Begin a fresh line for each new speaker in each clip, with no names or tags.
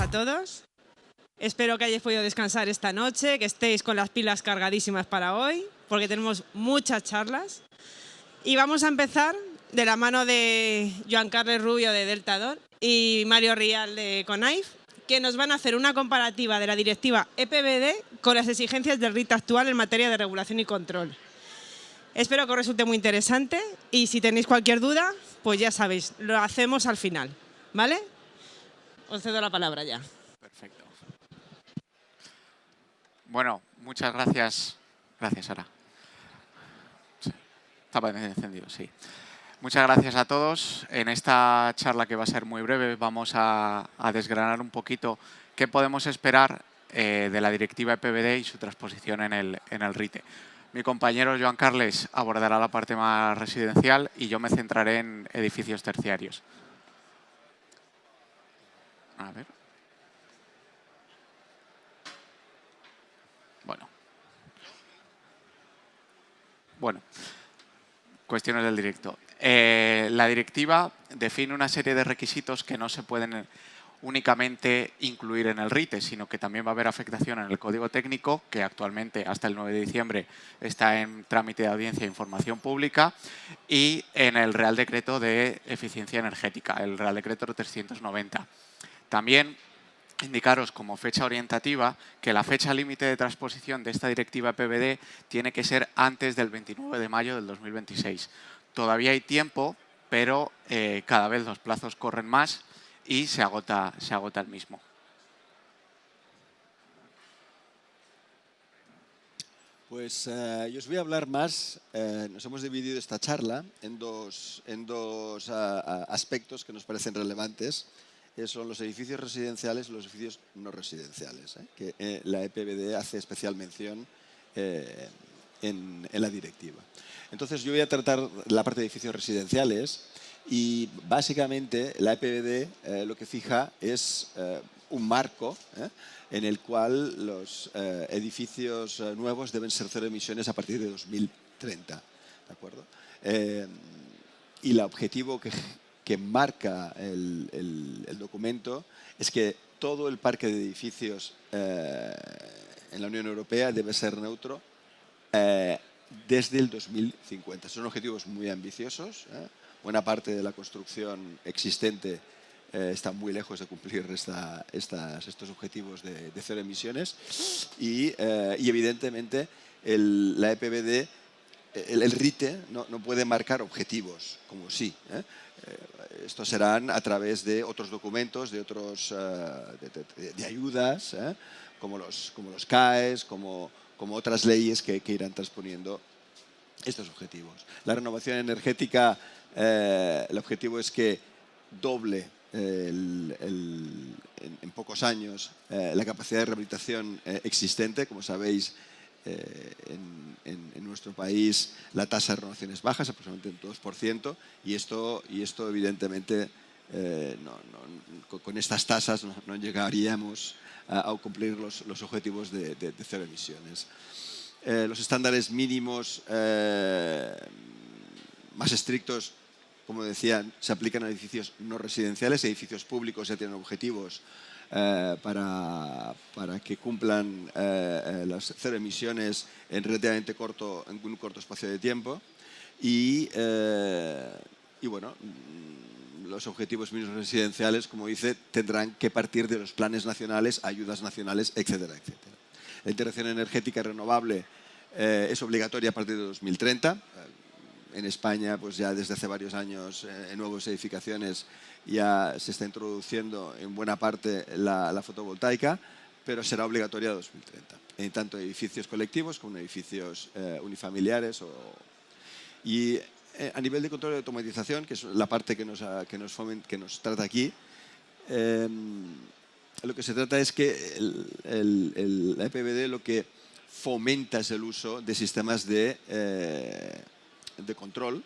a todos. Espero que hayáis podido descansar esta noche, que estéis con las pilas cargadísimas para hoy, porque tenemos muchas charlas. Y vamos a empezar de la mano de Joan Carles Rubio de Deltador y Mario Rial de CONAIF, que nos van a hacer una comparativa de la directiva EPBD con las exigencias del RIT actual en materia de regulación y control. Espero que os resulte muy interesante y si tenéis cualquier duda, pues ya sabéis, lo hacemos al final, ¿vale? Os cedo la palabra ya.
Perfecto. Bueno, muchas gracias. Gracias, Sara. Sí. Estaba encendido, sí. Muchas gracias a todos. En esta charla, que va a ser muy breve, vamos a desgranar un poquito qué podemos esperar de la directiva EPBD y su transposición en el RITE. Mi compañero Joan Carles abordará la parte más residencial y yo me centraré en edificios terciarios. A ver. Bueno, cuestiones del directo. La directiva define una serie de requisitos que no se pueden únicamente incluir en el RITE, sino que también va a haber afectación en el código técnico, que actualmente hasta el 9 de diciembre está en trámite de audiencia e información pública, y en el Real Decreto de Eficiencia Energética, el Real Decreto 390. También indicaros como fecha orientativa que la fecha límite de transposición de esta directiva EPBD tiene que ser antes del 29 de mayo del 2026. Todavía hay tiempo, pero cada vez los plazos corren más y se agota el mismo.
Pues yo os voy a hablar más. Nos hemos dividido esta charla en dos aspectos que nos parecen relevantes. Son los edificios residenciales y los edificios no residenciales, que la EPBD hace especial mención en la directiva. Entonces, yo voy a tratar la parte de edificios residenciales y, básicamente, la EPBD lo que fija es un marco en el cual los edificios nuevos deben ser cero emisiones a partir de 2030. ¿De acuerdo? Y el objetivo que marca el documento es que todo el parque de edificios en la Unión Europea debe ser neutro desde el 2050. Son objetivos muy ambiciosos. Buena parte de la construcción existente está muy lejos de cumplir estos objetivos de cero emisiones y evidentemente la EPBD, el RITE no puede marcar objetivos como sí. Estos serán a través de otros documentos, de ayudas, como los CAEs, como otras leyes que irán transponiendo estos objetivos. La renovación energética, el objetivo es que doble en pocos años la capacidad de rehabilitación existente. Como sabéis, en nuestro país la tasa de renovación es baja, es aproximadamente un 2%, y esto evidentemente con estas tasas no llegaríamos a cumplir los objetivos de cero emisiones. Los estándares mínimos más estrictos, como decía, se aplican a edificios no residenciales. Edificios públicos ya tienen objetivos para que cumplan las cero emisiones en relativamente un corto espacio de tiempo. Y bueno, los objetivos mínimos residenciales, como dice, tendrán que partir de los planes nacionales, ayudas nacionales, etcétera, etcétera. La integración energética renovable es obligatoria a partir de 2030. En España, pues ya desde hace varios años, en nuevas edificaciones ya se está introduciendo en buena parte la fotovoltaica, pero será obligatoria a 2030, en tanto edificios colectivos como edificios unifamiliares. Y a nivel de control y automatización, que es la parte que nos trata aquí, lo que se trata es que la EPBD lo que fomenta es el uso de sistemas de control,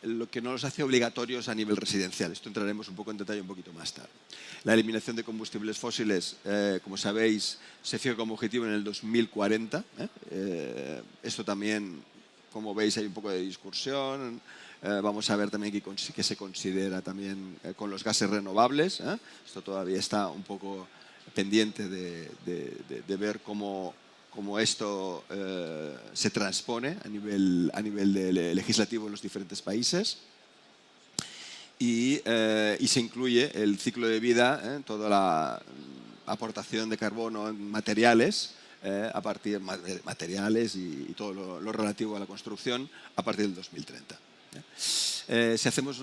lo que no los hace obligatorios a nivel residencial. Esto entraremos un poco en detalle un poquito más tarde. La eliminación de combustibles fósiles, como sabéis, se fija como objetivo en el 2040. Esto también como veis hay un poco de discusión. Vamos a ver también qué se considera también con los gases renovables. Esto todavía está un poco pendiente de ver cómo esto se transpone a nivel legislativo en los diferentes países. Y se incluye el ciclo de vida, toda la aportación de carbono en materiales, a partir de materiales y todo lo relativo a la construcción a partir del 2030. Si hacemos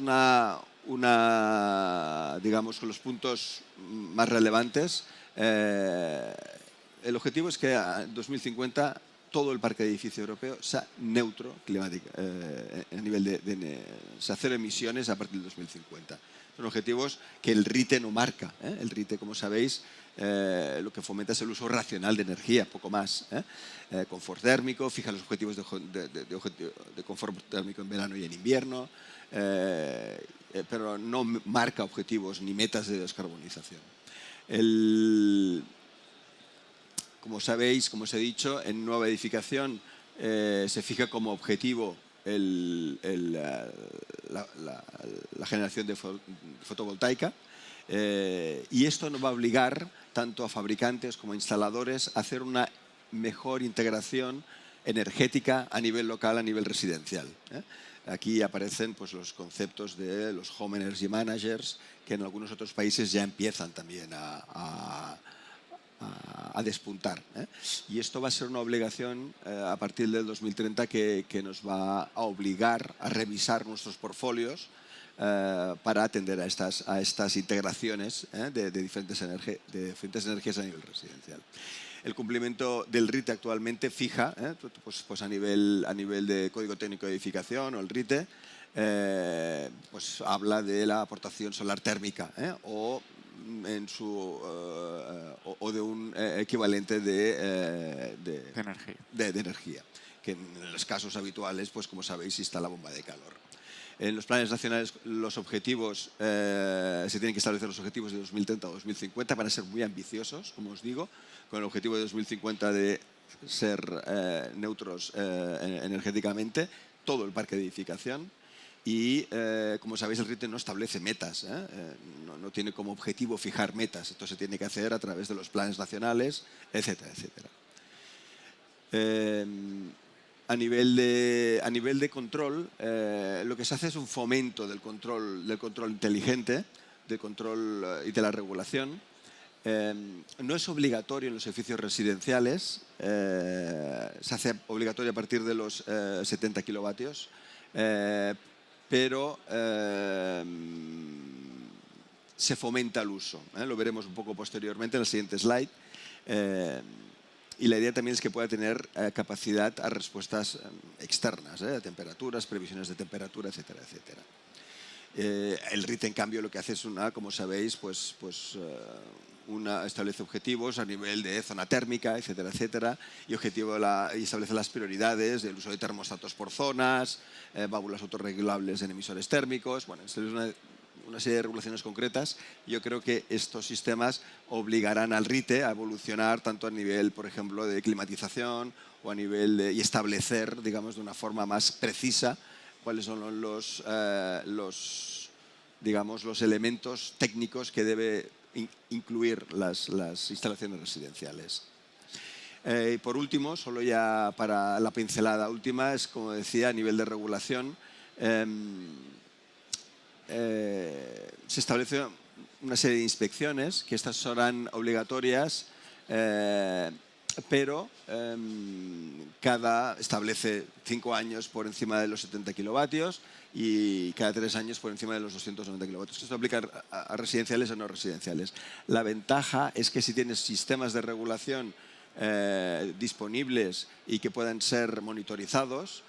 digamos, con los puntos más relevantes, el objetivo es que en 2050 todo el parque de edificio europeo sea neutro climático, a nivel de cero emisiones a partir del 2050. Son objetivos que el RITE no marca. El RITE, como sabéis, lo que fomenta es el uso racional de energía, poco más. Confort térmico, fija los objetivos de confort térmico en verano y en invierno, pero no marca objetivos ni metas de descarbonización. Como sabéis, como os he dicho, en nueva edificación se fija como objetivo la generación de fotovoltaica, y esto nos va a obligar tanto a fabricantes como a instaladores a hacer una mejor integración energética a nivel local, a nivel residencial. Aquí aparecen pues, los conceptos de los Home Energy Managers, que en algunos otros países ya empiezan también a despuntar. Y esto va a ser una obligación a partir del 2030 que nos va a obligar a revisar nuestros portfolios para atender a estas integraciones de diferentes energías a nivel residencial. El cumplimiento del RITE actualmente fija, pues a nivel de Código Técnico de Edificación o el RITE, pues habla de la aportación solar térmica o de un equivalente de energía, que en los casos habituales, pues como sabéis, está la bomba de calor. En los planes nacionales los objetivos, se tienen que establecer los objetivos de 2030 o 2050 para ser muy ambiciosos, como os digo, con el objetivo de 2050 de ser neutros energéticamente, todo el parque de edificación. Y, como sabéis, el RITE no establece metas, no tiene como objetivo fijar metas. Esto se tiene que hacer a través de los planes nacionales, etcétera, etcétera. A nivel de control, lo que se hace es un fomento del control inteligente, del control y de la regulación. No es obligatorio en los edificios residenciales, se hace obligatorio a partir de los 70 kilovatios, pero se fomenta el uso. Lo veremos un poco posteriormente en el siguiente slide. Y la idea también es que pueda tener capacidad a respuestas externas, a temperaturas, previsiones de temperatura, etcétera, etcétera. El RITE, en cambio, lo que hace es como sabéis, establece objetivos a nivel de zona térmica, etcétera, etcétera, y establece las prioridades del uso de termostatos por zonas, válvulas autorregulables en emisores térmicos. Bueno, esto es una serie de regulaciones concretas. Yo creo que estos sistemas obligarán al RITE a evolucionar tanto a nivel, por ejemplo, de climatización o a nivel y establecer, digamos, de una forma más precisa cuáles son los elementos técnicos que debe incluir las instalaciones residenciales. Y por último, solo ya para la pincelada última, es como decía, a nivel de regulación, se establece una serie de inspecciones, que estas serán obligatorias, pero establece 5 años por encima de los 70 kilovatios y cada 3 años por encima de los 290 kilovatios. Esto aplica a residenciales o no residenciales. La ventaja es que si tienes sistemas de regulación disponibles y que puedan ser monitorizados,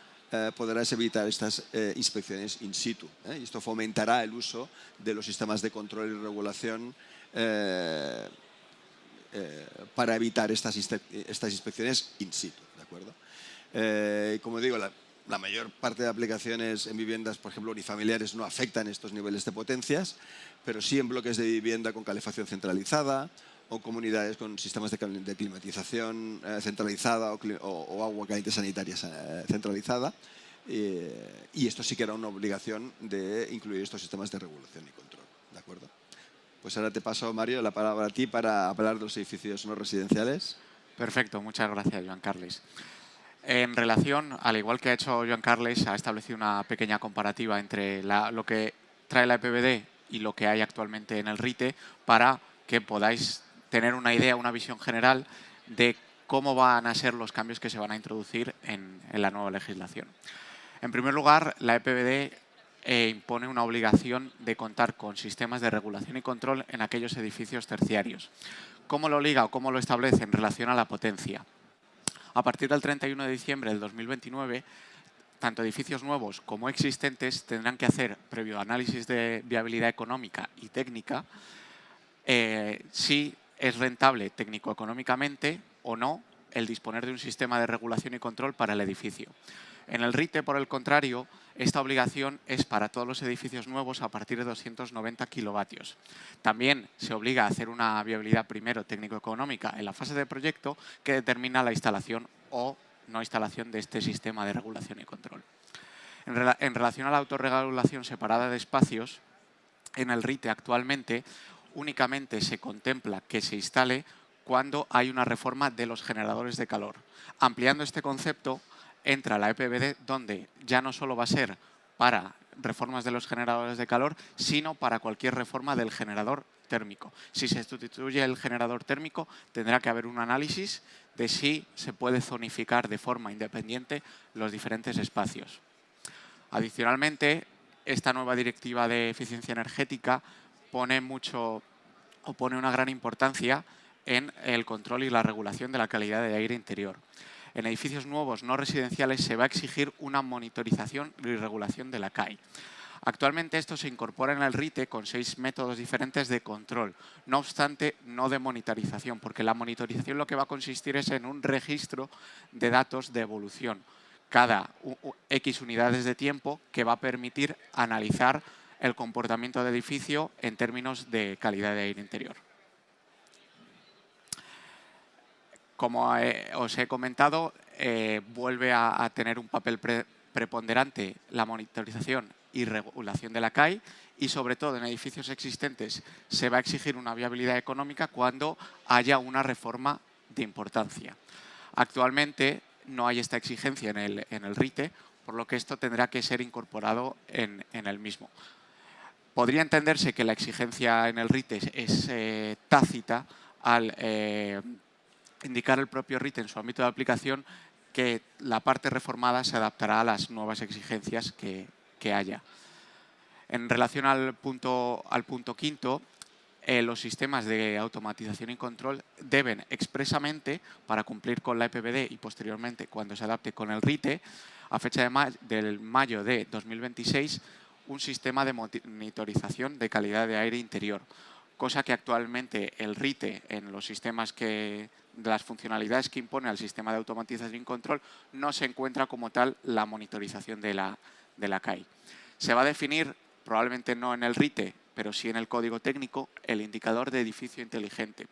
podrás evitar estas inspecciones in situ. Y esto fomentará el uso de los sistemas de control y regulación para evitar estas inspecciones in situ. ¿De acuerdo? Como digo, la mayor parte de aplicaciones en viviendas, por ejemplo, unifamiliares, no afectan estos niveles de potencias, pero sí en bloques de vivienda con calefacción centralizada o comunidades con sistemas de climatización centralizada o agua caliente sanitaria centralizada. Y esto sí que era una obligación de incluir estos sistemas de regulación y control. ¿De acuerdo? Pues ahora te paso, Mario, la palabra a ti para hablar de los edificios no residenciales.
Perfecto, muchas gracias, Joan Carles. En relación, al igual que ha hecho Joan Carles, ha establecido una pequeña comparativa entre lo que trae la EPBD y lo que hay actualmente en el RITE para que podáis tener una idea, una visión general de cómo van a ser los cambios que se van a introducir en la nueva legislación. En primer lugar, la EPBD impone una obligación de contar con sistemas de regulación y control en aquellos edificios terciarios. ¿Cómo lo liga o cómo lo establece en relación a la potencia? A partir del 31 de diciembre del 2029, tanto edificios nuevos como existentes tendrán que hacer, previo análisis de viabilidad económica y técnica, si es rentable técnico-económicamente o no el disponer de un sistema de regulación y control para el edificio. En el RITE, por el contrario, esta obligación es para todos los edificios nuevos a partir de 290 kilovatios. También se obliga a hacer una viabilidad primero técnico-económica en la fase de proyecto que determina la instalación o no instalación de este sistema de regulación y control. En relación a la autorregulación separada de espacios, en el RITE actualmente únicamente se contempla que se instale cuando hay una reforma de los generadores de calor. Ampliando este concepto, entra la EPBD, donde ya no solo va a ser para reformas de los generadores de calor, sino para cualquier reforma del generador térmico. Si se sustituye el generador térmico, tendrá que haber un análisis de si se puede zonificar de forma independiente los diferentes espacios. Adicionalmente, esta nueva directiva de eficiencia energética pone una gran importancia en el control y la regulación de la calidad de aire interior. En edificios nuevos no residenciales se va a exigir una monitorización y regulación de la CAI. Actualmente esto se incorpora en el RITE con 6 métodos diferentes de control, no obstante no de monitorización, porque la monitorización lo que va a consistir es en un registro de datos de evolución cada X unidades de tiempo que va a permitir analizar el comportamiento del edificio en términos de calidad de aire interior. Como os he comentado, vuelve a tener un papel preponderante la monitorización y regulación de la CAI y, sobre todo, en edificios existentes se va a exigir una viabilidad económica cuando haya una reforma de importancia. Actualmente no hay esta exigencia en el RITE, por lo que esto tendrá que ser incorporado en el mismo. Podría entenderse que la exigencia en el RITE es tácita al indicar el propio RITE en su ámbito de aplicación que la parte reformada se adaptará a las nuevas exigencias que haya. En relación al punto quinto, los sistemas de automatización y control deben expresamente, para cumplir con la EPBD y posteriormente cuando se adapte con el RITE, a fecha del mayo de 2026, un sistema de monitorización de calidad de aire interior, cosa que actualmente el RITE en los sistemas de las funcionalidades que impone al sistema de automatización y control no se encuentra como tal la monitorización de la CAI. Se va a definir, probablemente no en el RITE, pero sí en el código técnico, el indicador de edificio inteligente,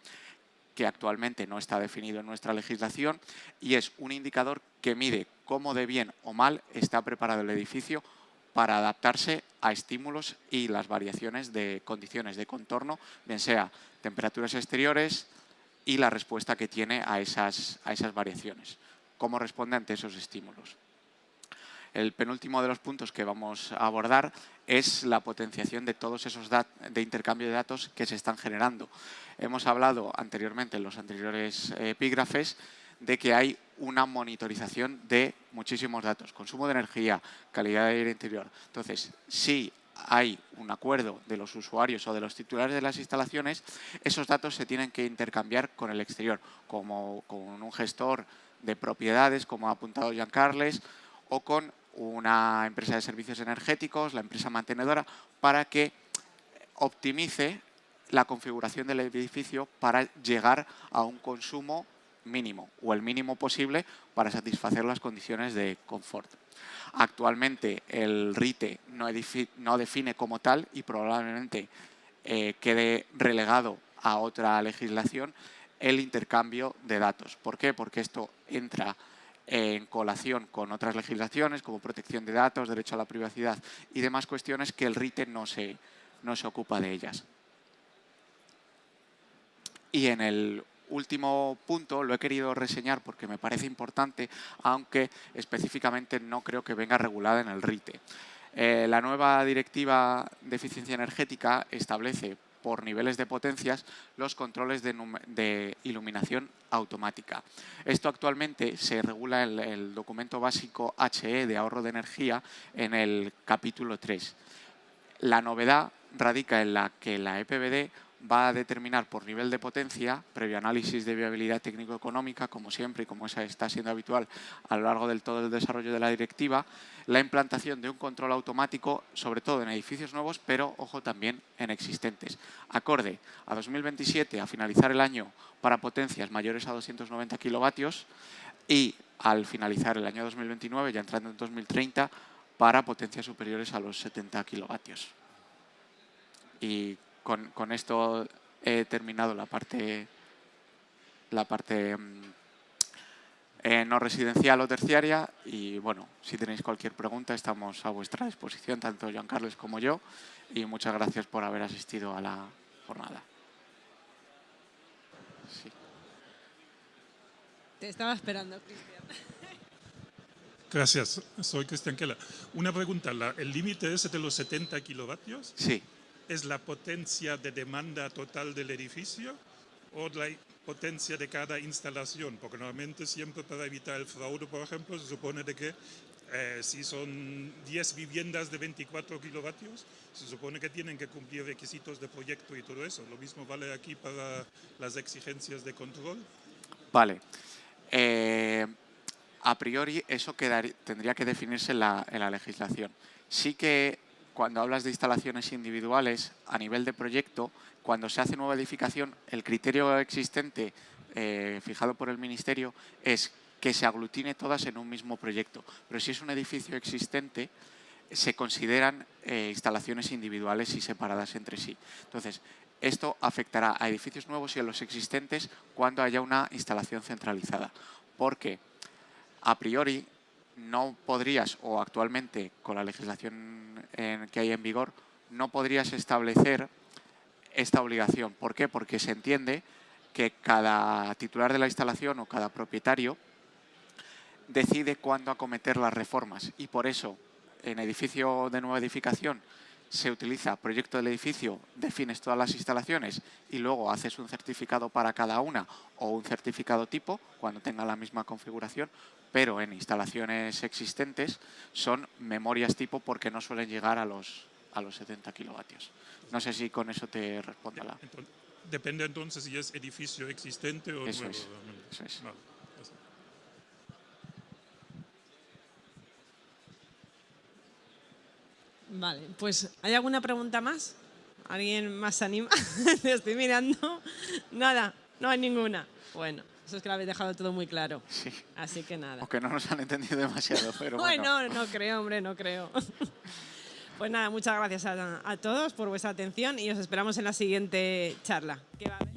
que actualmente no está definido en nuestra legislación y es un indicador que mide cómo de bien o mal está preparado el edificio para adaptarse a estímulos y las variaciones de condiciones de contorno, bien sea temperaturas exteriores y la respuesta que tiene a esas variaciones, cómo responde ante esos estímulos. El penúltimo de los puntos que vamos a abordar es la potenciación de todos esos de intercambio de datos que se están generando. Hemos hablado anteriormente en los anteriores epígrafes de que hay una monitorización de muchísimos datos, consumo de energía, calidad de aire interior. Entonces, si hay un acuerdo de los usuarios o de los titulares de las instalaciones, esos datos se tienen que intercambiar con el exterior, como con un gestor de propiedades, como ha apuntado Joan Carles, o con una empresa de servicios energéticos, la empresa mantenedora, para que optimice la configuración del edificio para llegar a un consumo mínimo o el mínimo posible para satisfacer las condiciones de confort. Actualmente el RITE no define como tal y probablemente quede relegado a otra legislación el intercambio de datos. ¿Por qué? Porque esto entra en colación con otras legislaciones como protección de datos, derecho a la privacidad y demás cuestiones que el RITE no se ocupa de ellas. Y en el último punto lo he querido reseñar porque me parece importante, aunque específicamente no creo que venga regulada en el RITE. La nueva Directiva de Eficiencia Energética establece por niveles de potencias los controles de iluminación automática. Esto actualmente se regula en el documento básico HE de ahorro de energía en el capítulo 3. La novedad radica en la que la EPBD va a determinar por nivel de potencia, previo análisis de viabilidad técnico-económica, como siempre y como esa está siendo habitual a lo largo del todo el desarrollo de la directiva, la implantación de un control automático, sobre todo en edificios nuevos, pero, ojo, también en existentes. Acorde a 2027, a finalizar el año para potencias mayores a 290 kilovatios y al finalizar el año 2029, ya entrando en 2030, para potencias superiores a los 70 kilovatios. Y con esto he terminado la parte no residencial o terciaria y bueno, si tenéis cualquier pregunta estamos a vuestra disposición, tanto Joan Carles como yo, y muchas gracias por haber asistido a la jornada. Sí.
Te estaba esperando, Cristian.
Gracias, soy Cristian Keller. Una pregunta, ¿el límite ese de los 70 kilovatios
Sí.
es la potencia de demanda total del edificio o la potencia de cada instalación? Porque normalmente siempre para evitar el fraude, por ejemplo, se supone de que si son 10 viviendas de 24 kilovatios, se supone que tienen que cumplir requisitos de proyecto y todo eso. ¿Lo mismo vale aquí para las exigencias de control?
Vale. A priori eso tendría que definirse en la legislación. Sí que cuando hablas de instalaciones individuales a nivel de proyecto, cuando se hace nueva edificación, el criterio existente fijado por el Ministerio es que se aglutine todas en un mismo proyecto. Pero si es un edificio existente, se consideran instalaciones individuales y separadas entre sí. Entonces, esto afectará a edificios nuevos y a los existentes cuando haya una instalación centralizada. Porque a priori no podrías, o actualmente con la legislación que hay en vigor, no podrías establecer esta obligación. ¿Por qué? Porque se entiende que cada titular de la instalación o cada propietario decide cuándo acometer las reformas y por eso en edificio de nueva edificación se utiliza proyecto del edificio, defines todas las instalaciones y luego haces un certificado para cada una o un certificado tipo cuando tenga la misma configuración, pero en instalaciones existentes son memorias tipo porque no suelen llegar a los 70 kilovatios. No sé si con eso te responde la...
Depende entonces si es edificio existente o
Eso
nuevo.
Eso es.
Vale, gracias.
Vale, pues ¿hay alguna pregunta más? ¿Alguien más se anima? Te estoy mirando. Nada, no hay ninguna. Bueno, eso es que lo habéis dejado todo muy claro.
Sí.
Así que nada.
Aunque no nos han entendido demasiado, pero bueno.
Bueno, no creo, hombre, no creo. Pues nada, muchas gracias a todos por vuestra atención y os esperamos en la siguiente charla. Que va a haber